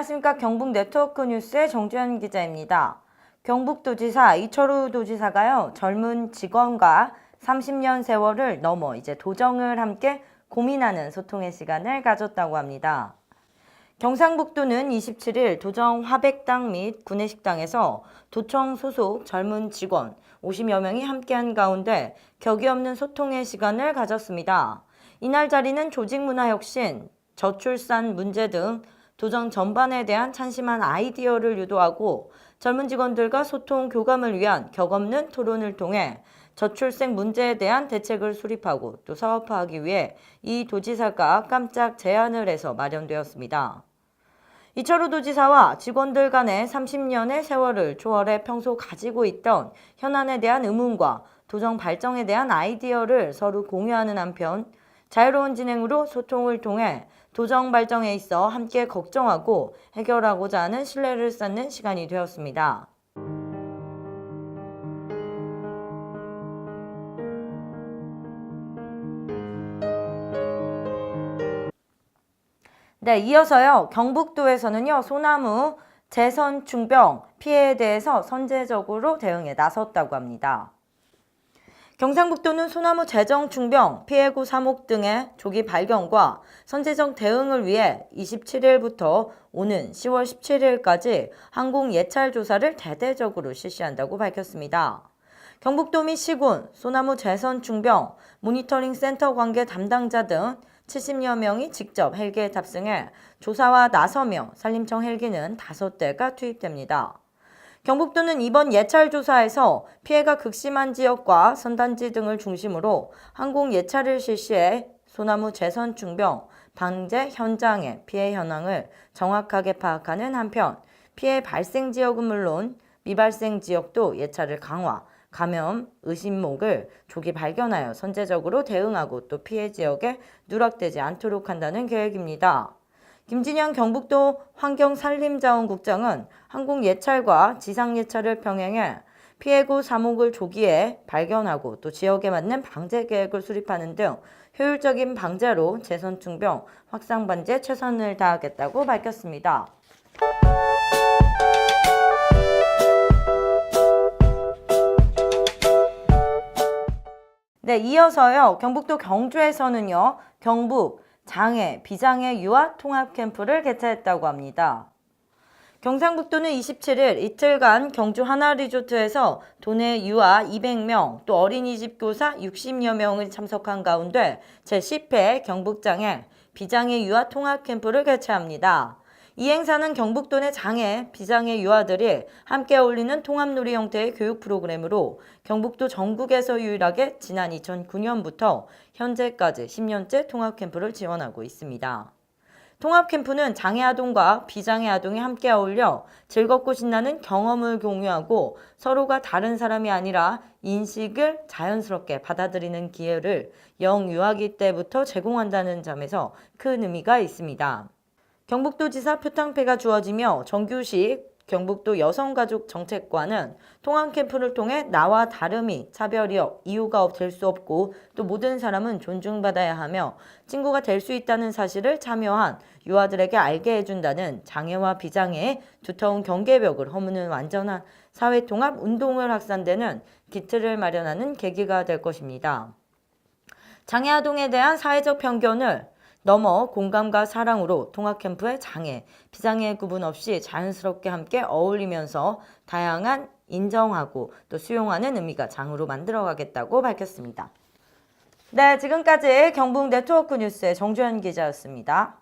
안녕하십니까. 경북 네트워크 뉴스의 정주현 기자입니다. 경북도지사 이철우 도지사가요, 젊은 직원과 30년 세월을 넘어 이제 도정을 함께 고민하는 소통의 시간을 가졌다고 합니다. 경상북도는 27일 도정 화백당 및 구내식당에서 도청 소속 젊은 직원 50여 명이 함께한 가운데 격이 없는 소통의 시간을 가졌습니다. 이날 자리는 조직문화혁신, 저출산 문제 등 도정 전반에 대한 찬심한 아이디어를 유도하고 젊은 직원들과 소통 교감을 위한 격없는 토론을 통해 저출생 문제에 대한 대책을 수립하고 또 사업화하기 위해 이 도지사가 깜짝 제안을 해서 마련되었습니다. 이철우 도지사와 직원들 간의 30년의 세월을 초월해 평소 가지고 있던 현안에 대한 의문과 도정 발전에 대한 아이디어를 서로 공유하는 한편 자유로운 진행으로 소통을 통해 도정 발전에 있어 함께 걱정하고 해결하고자 하는 신뢰를 쌓는 시간이 되었습니다. 네, 이어서요. 경북도에서는요. 소나무 재선충병 피해에 대해서 선제적으로 대응에 나섰다고 합니다. 경상북도는 소나무 재정충병, 피해구 사목 등의 조기 발견과 선제적 대응을 위해 27일부터 오는 10월 17일까지 항공 예찰 조사를 대대적으로 실시한다고 밝혔습니다. 경북도 및 시군, 소나무 재선충병, 모니터링 센터 관계 담당자 등 70여 명이 직접 헬기에 탑승해 조사와 나서며 산림청 헬기는 5대가 투입됩니다. 경북도는 이번 예찰 조사에서 피해가 극심한 지역과 선단지 등을 중심으로 항공 예찰을 실시해 소나무 재선충병 방제 현장의 피해 현황을 정확하게 파악하는 한편 피해 발생 지역은 물론 미발생 지역도 예찰을 강화, 감염, 의심목을 조기 발견하여 선제적으로 대응하고 또 피해 지역에 누락되지 않도록 한다는 계획입니다. 김진영 경북도 환경산림자원국장은 항공 예찰과 지상 예찰을 병행해 피해구 사목을 조기에 발견하고 또 지역에 맞는 방제 계획을 수립하는 등 효율적인 방제로 재선충병 확산 방지에 최선을 다하겠다고 밝혔습니다. 네, 이어서요. 경북도 경주에서는요. 경북 장애, 비장애 유아 통합 캠프를 개최했다고 합니다. 경상북도는 27일 이틀간 경주 하나리조트에서 도내 유아 200명, 또 어린이집 교사 60여 명이 참석한 가운데 제10회 경북장애, 비장애 유아 통합 캠프를 개최합니다. 이 행사는 경북도 내 장애, 비장애 유아들이 함께 어울리는 통합놀이 형태의 교육 프로그램으로 경북도 전국에서 유일하게 지난 2009년부터 현재까지 10년째 통합캠프를 지원하고 있습니다. 통합캠프는 장애아동과 비장애아동이 함께 어울려 즐겁고 신나는 경험을 공유하고 서로가 다른 사람이 아니라 인식을 자연스럽게 받아들이는 기회를 영유아기 때부터 제공한다는 점에서 큰 의미가 있습니다. 경북도지사 표창패가 주어지며 정규식 경북도 여성가족정책과는 통합캠프를 통해 나와 다름이 차별이 이유가 될 수 없고 또 모든 사람은 존중받아야 하며 친구가 될 수 있다는 사실을 참여한 유아들에게 알게 해준다는 장애와 비장애의 두터운 경계벽을 허무는 완전한 사회통합 운동을 확산되는 기틀을 마련하는 계기가 될 것입니다. 장애아동에 대한 사회적 편견을 넘어 공감과 사랑으로 통합캠프의 장애, 비장애 구분 없이 자연스럽게 함께 어울리면서 다양한 인정하고 또 수용하는 의미가 장으로 만들어가겠다고 밝혔습니다. 네, 지금까지 경북 네트워크 뉴스의 정주현 기자였습니다.